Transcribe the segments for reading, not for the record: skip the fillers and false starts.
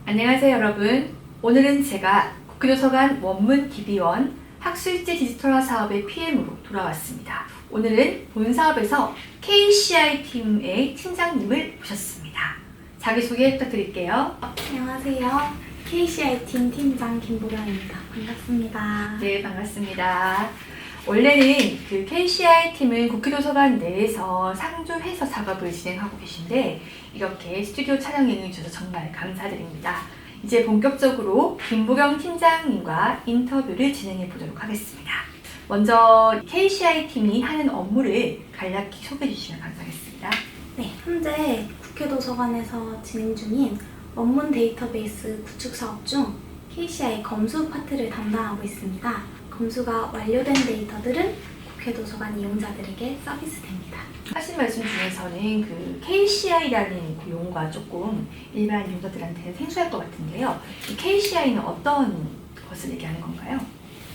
안녕하세요 여러분. 오늘은 제가 국교도서관 원문 DB1 학술지 디지털화 사업의 PM으로 돌아왔습니다. 오늘은 본 사업에서 KCI 팀의 팀장님을 모셨습니다. 자기소개 부탁드릴게요. 안녕하세요. KCI 팀 팀장 김보경입니다. 반갑습니다. 네, 반갑습니다. 원래는 그 KCI 팀은 국회도서관 내에서 상주해서 작업을 진행하고 계신데 이렇게 스튜디오 촬영에 응해주셔서 정말 감사드립니다. 이제 본격적으로 김보경 팀장님과 인터뷰를 진행해 보도록 하겠습니다. 먼저 KCI 팀이 하는 업무를 간략히 소개해 주시면 감사하겠습니다. 네, 현재 국회도서관에서 진행 중인 원문 데이터베이스 구축 사업 중 KCI 검수 파트를 담당하고 있습니다. 검수가 완료된 데이터들은 국회도서관 이용자들에게 서비스됩니다. 하신 말씀 중에서는 그 KCI라는 그 용어가 조금 일반 유저들한테는 생소할 것 같은데요. 이 KCI는 어떤 것을 얘기하는 건가요?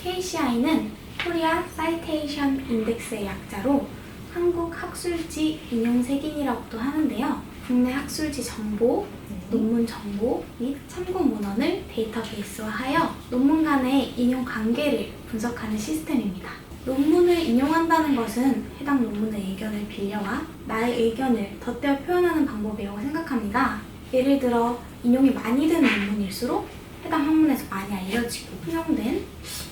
KCI는 코리아 사이테이션 인덱스의 약자로 한국 학술지 인용 색인이라고도 하는데요. 국내 학술지 정보, 논문 정보 및 참고 문헌을 데이터베이스화하여 논문 간의 인용 관계를 분석하는 시스템입니다. 논문을 인용한다는 것은 해당 논문의 의견을 빌려와 나의 의견을 덧대어 표현하는 방법이라고 생각합니다. 예를 들어 인용이 많이 된 논문일수록 해당 학문에서 많이 알려지고 흥용된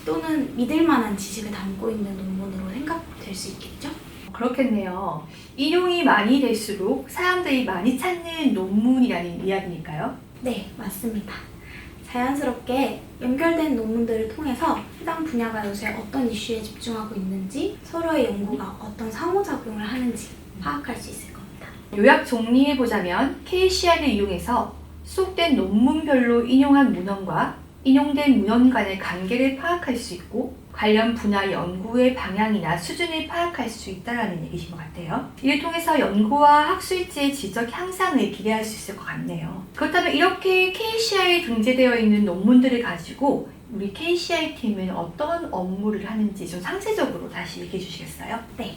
또는 믿을 만한 지식을 담고 있는 논문으로 생각될 수 있겠죠? 그렇겠네요. 인용이 많이 될수록 사람들이 많이 찾는 논문이라는 이야기니까요. 네, 맞습니다. 자연스럽게 연결된 논문들을 통해서 해당 분야가 요새 어떤 이슈에 집중하고 있는지, 서로의 연구가 어떤 상호작용을 하는지 파악할 수 있을 겁니다. 요약 정리해보자면 KCI를 이용해서 수록된 논문별로 인용한 문헌과 인용된 문헌 간의 관계를 파악할 수 있고 관련 분야 연구의 방향이나 수준을 파악할 수 있다는 얘기신 것 같아요. 이를 통해서 연구와 학술지의 질적 향상을 기대할 수 있을 것 같네요. 그렇다면 이렇게 KCI에 등재되어 있는 논문들을 가지고 우리 KCI 팀은 어떤 업무를 하는지 좀 상세적으로 다시 얘기해 주시겠어요? 네,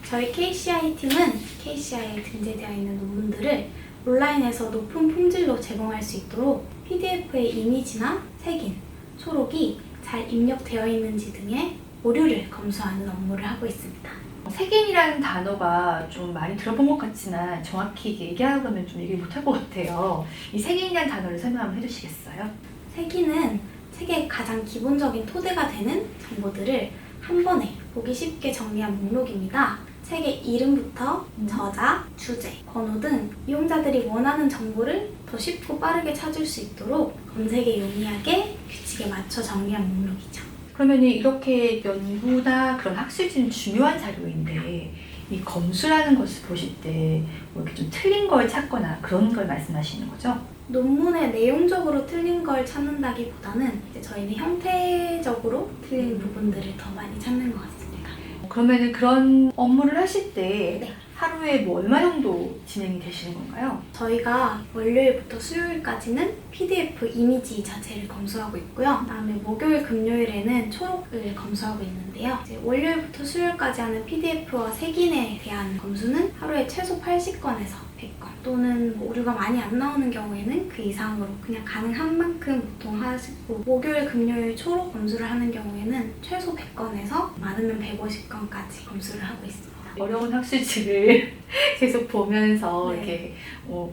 저희 KCI 팀은 KCI에 등재되어 있는 논문들을 온라인에서 높은 품질로 제공할 수 있도록 PDF의 이미지나 색인, 초록이 잘 입력되어 있는지 등의 오류를 검수하는 업무를 하고 있습니다. 색인이라는 단어가 좀 많이 들어본 것 같지만 정확히 얘기하려면 좀 얘기 못할 것 같아요. 이 색인이라는 단어를 설명 한번 해주시겠어요? 색인은 책의 가장 기본적인 토대가 되는 정보들을 한 번에 보기 쉽게 정리한 목록입니다. 책의 이름부터 저자, 주제, 번호 등 이용자들이 원하는 정보를 더 쉽고 빠르게 찾을 수 있도록 검색에 용이하게 규칙에 맞춰 정리한 목록이죠. 그러면 이렇게 연구나 그런 학술지는 중요한 자료인데 이 검수라는 것을 보실 때 뭐 이렇게 좀 틀린 걸 찾거나 그런 걸 말씀하시는 거죠? 논문의 내용적으로 틀린 걸 찾는다기보다는 이제 저희는 형태적으로 틀린 부분들을 더 많이 찾는 것 같습니다. 그러면 그런 업무를 하실 때 네. 하루에 뭐 얼마 정도 진행이 되시는 건가요? 저희가 월요일부터 수요일까지는 PDF 이미지 자체를 검수하고 있고요. 그다음에 목요일, 금요일에는 초록을 검수하고 있는데요. 이제 월요일부터 수요일까지 하는 PDF와 색인에 대한 검수는 하루에 최소 80건에서 100건 또는 오류가 많이 안 나오는 경우에는 그 이상으로 그냥 가능한 만큼 보통 하시고 목요일, 금요일 초록 검수를 하는 경우에는 최소 100건에서 많으면 150건까지 검수를 하고 있습니다. 어려운 학술지를 계속 보면서 네. 이렇게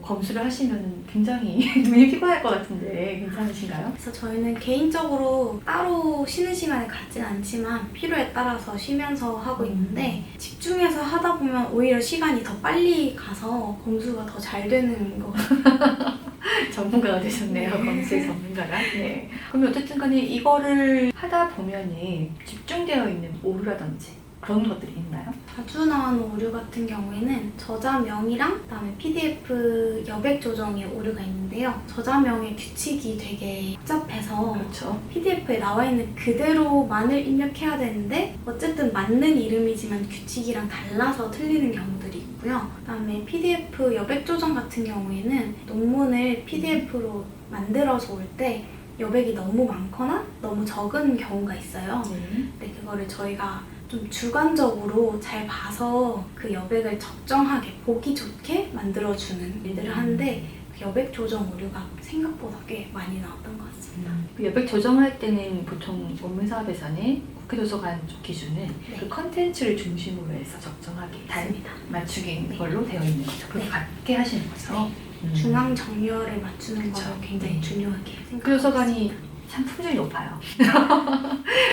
검수를 하시면 굉장히 눈이 피곤할 것 같은데 괜찮으신가요? 그래서 저희는 개인적으로 따로 쉬는 시간을 갖진 않지만 필요에 따라서 쉬면서 하고 있는데 집중해서 하다 보면 오히려 시간이 더 빨리 가서 검수가 더 잘 되는 것 같아요. 전문가가 되셨네요. 네. 검수의 전문가가. 네. 그러면 어쨌든 간에 이거를 하다 보면은 집중되어 있는 오류라든지 그런 것들이 있나요? 자주 나오는 오류 같은 경우에는 저자명이랑 그다음에 PDF 여백 조정에 오류가 있는데요. 저자명의 규칙이 되게 복잡해서 그렇죠. PDF에 나와 있는 그대로만을 입력해야 되는데 어쨌든 맞는 이름이지만 규칙이랑 달라서 틀리는 경우들이 있고요. 그다음에 PDF 여백 조정 같은 경우에는 논문을 PDF로 만들어서 올 때 여백이 너무 많거나 너무 적은 경우가 있어요. 근데 그거를 저희가 좀 주관적으로 잘 봐서 그 여백을 적정하게 보기 좋게 만들어주는 일들을 하는데 여백 조정 오류가 생각보다 꽤 많이 나왔던 것 같습니다. 그 여백 조정할 때는 보통 원문 사업에서는 국회도서관 쪽 기준은 네. 그 컨텐츠를 중심으로 해서 적정하게 잘 맞습니다. 맞추긴 네. 걸로 되어 있는 거죠. 그렇게 네. 갖게 하시는 거죠. 중앙 정렬을 맞추는 그쵸. 거를 굉장히 네. 중요하게 그 생각하고 도서관이 있습니다. 참 품질이 높아요.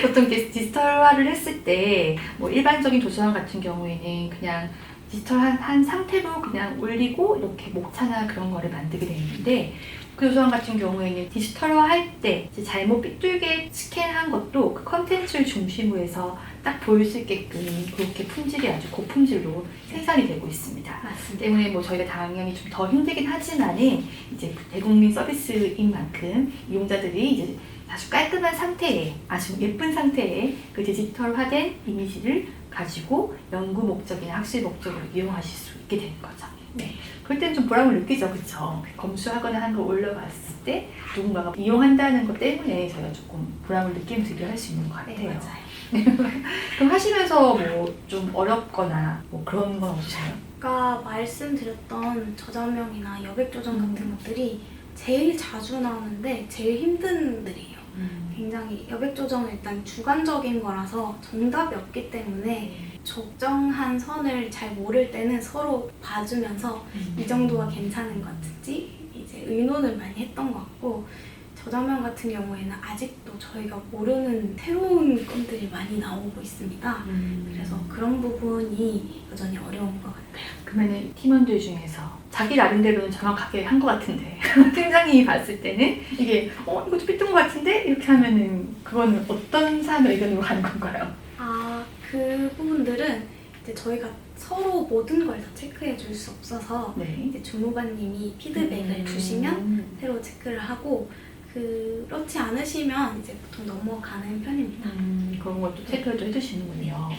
보통 이렇게 디지털화를 했을 때 뭐 일반적인 도서관 같은 경우에는 그냥 디지털한 상태로 그냥 올리고 이렇게 목차나 그런 거를 만들게 되어 있는데 그 도서관 같은 경우에는 디지털화 할 때 잘못 삐뚤게 스캔한 것도 그 컨텐츠를 중심으로 해서 딱 보일 수 있게끔 그렇게 품질이 아주 고품질로 생산이 되고 있습니다. 맞습니다. 때문에 뭐 저희가 당연히 좀 더 힘들긴 하지만은 이제 대국민 서비스인 만큼 이용자들이 이제 아주 깔끔한 상태에 아주 예쁜 상태에 그 디지털화된 이미지를 가지고 연구 목적이나 학술 목적으로 이용하실 수 있게 되는 거죠. 네. 그럴 때는 좀 보람을 느끼죠, 그렇죠? 검수하거나 한 거 올라갔을 때 누군가가 이용한다는 것 때문에 저희가 조금 보람을 느끼면서 일을 할 수 있는 것 같아요. 네, 맞아요. 그럼 하시면서 뭐 좀 어렵거나 뭐 그런 건 없으세요? 아까 말씀드렸던 저자명이나 여백 조정 같은 것들이 제일 자주 나오는데 제일 힘든 분들이에요. 굉장히 여백 조정은 일단 주관적인 거라서 정답이 없기 때문에 적정한 선을 잘 모를 때는 서로 봐주면서 이 정도가 괜찮은 것 같은지 이제 의논을 많이 했던 것 같고 저자명 같은 경우에는 아직도 저희가 모르는 새로운 건들이 많이 나오고 있습니다. 그래서 그런 부분이 여전히 어려운 것 같아요. 그러면은 팀원들 중에서 자기 나름대로는 정확하게 한 것 같은데 팀장님이 봤을 때는 이게 이것도 삐뚤은 것 같은데 이렇게 하면은 그거는 어떤 사람의 의견으로 가는 건가요? 그 부분들은 이제 저희가 서로 모든 걸 다 체크해 줄 수 없어서 네. 이제 주무관님이 피드백을 주시면 새로 체크를 하고 그렇지 않으시면 이제 보통 넘어가는 편입니다. 그런 것도 체크를 좀 해주시는군요.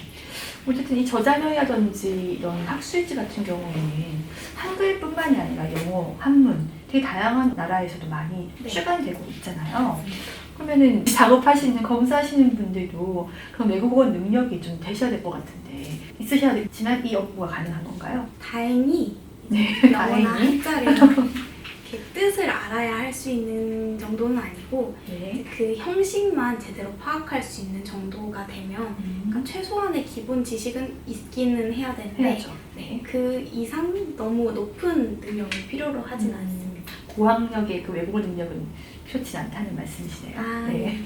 어쨌든 이 저자명이라든지 이런 학술지 같은 경우에는 한글뿐만이 아니라 영어, 한문 되게 다양한 나라에서도 많이 네. 출간되고 있잖아요. 그러면은 작업하시는 검사하시는 분들도 그런 외국어 능력이 좀 되셔야 될 것 같은데 있으셔야겠지만 이 업무가 가능한 건가요? 다행히 네, 영어나 다행히. 한자를 이렇게 뜻을 알아야 할 수 있는 정도는 아니고 네. 그 형식만 제대로 파악할 수 있는 정도가 되면 그러니까 최소한의 기본 지식은 있기는 해야 되는데 해야죠. 네. 그 이상 너무 높은 능력을 필요로 하진 않습니다. 고학력의 그 외국어 능력은 필요치 않다는 말씀이시네요. 네.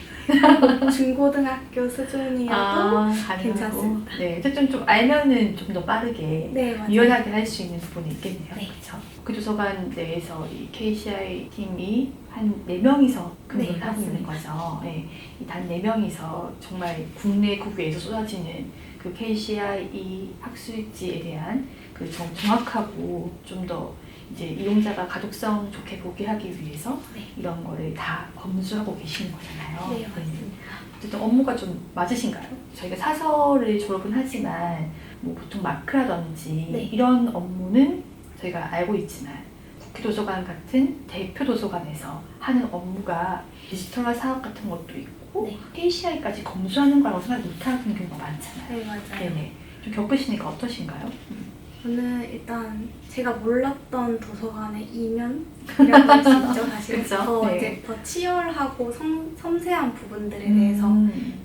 중고등학교 수준이어도 가능하고. 괜찮습니다. 네, 어쨌든 좀 알면은 좀 더 빠르게 네, 맞아요. 유연하게 할 수 있는 부분이 있겠네요. 네. 그렇죠. 그 도서관 내에서 이 KCI 팀이 한 4명이서 근무를 네, 하고 있는 맞습니다. 거죠. 네, 단 4명이서 정말 국내 국외에서 쏟아지는 그 KCI 학술지에 대한 그 정확하고 좀 더 이제 이용자가 가독성 좋게 보게 하기 위해서 네. 이런 거를 다 검수하고 계시는 거잖아요. 네, 맞습니다. 어쨌든 업무가 좀 맞으신가요? 저희가 사설을 졸업은 하지만 뭐 보통 마크라든지 네. 이런 업무는 저희가 알고 있지만 국회도서관 같은 대표 도서관에서 하는 업무가 디지털화 사업 같은 것도 있고 네. KCI까지 검수하는 거라고 생각 못하는 경우가 많잖아요. 네, 맞아요. 네네. 좀 겪으시니까 어떠신가요? 저는 일단 제가 몰랐던 도서관의 이면이라고 할 수 있죠. 사실 그쵸? 더 네. 이제 더 치열하고 섬세한 부분들에 대해서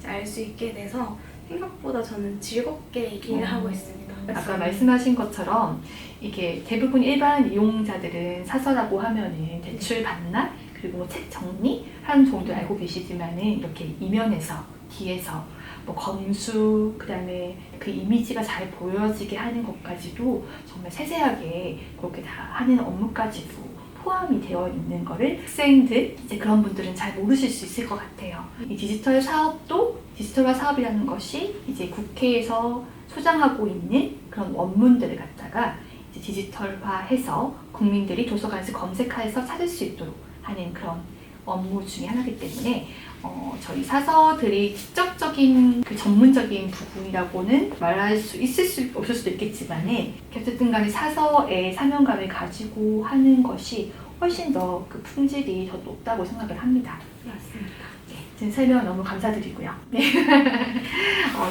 알 수 있게 돼서 생각보다 저는 즐겁게 일을 하고 있습니다. 아까 말씀하신 것처럼 이게 대부분 일반 이용자들은 사설하고 하면은 대출 반납 그리고 뭐 책 정리 하는 정도 알고 계시지만은 이렇게 이면에서 뒤에서 뭐 검수 그다음에 그 이미지가 잘 보여지게 하는 것까지도 정말 세세하게 그렇게 다 하는 업무까지도 포함이 되어 있는 거를 학생들 이제 그런 분들은 잘 모르실 수 있을 것 같아요. 이 디지털 사업도 디지털화 사업이라는 것이 이제 국회에서 소장하고 있는 그런 원문들을 갖다가 이제 디지털화해서 국민들이 도서관에서 검색해서 찾을 수 있도록 하는 그런 업무 중에 하나이기 때문에 저희 사서들이 직접적인 그 전문적인 부분이라고는 말할 수 있을 수 없을 수도 있겠지만은 어쨌든 간에 사서의 사명감을 가지고 하는 것이 훨씬 더 그 품질이 더 높다고 생각을 합니다. 맞습니다. 네, 지금 설명 너무 감사드리고요. 네.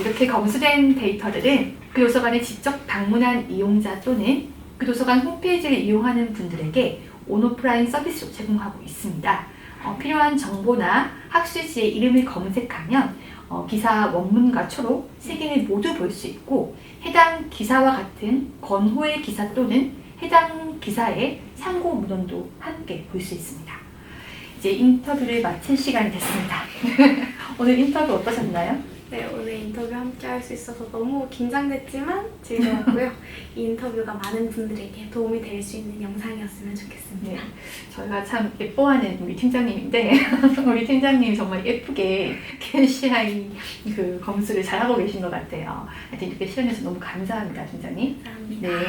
이렇게 검수된 데이터들은 그 도서관에 직접 방문한 이용자 또는 그 도서관 홈페이지를 이용하는 분들에게 온오프라인 서비스로 제공하고 있습니다. 필요한 정보나 학술지의 이름을 검색하면 기사 원문과 초록 세 개를 모두 볼 수 있고 해당 기사와 같은 권호의 기사 또는 해당 기사의 참고 문헌도 함께 볼 수 있습니다. 이제 인터뷰를 마칠 시간이 됐습니다. 오늘 인터뷰 어떠셨나요? 네, 오늘 인터뷰 함께 할 수 있어서 너무 긴장됐지만 즐거웠고요. 이 인터뷰가 많은 분들에게 도움이 될 수 있는 영상이었으면 좋겠습니다. 네, 저희가 참 예뻐하는 우리 팀장님인데 우리 팀장님이 정말 예쁘게 KCI 그 검수를 잘하고 계신 것 같아요. 하여튼 이렇게 시연해서 너무 감사합니다, 팀장님. 감사합니다. 네,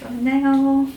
또 만나요.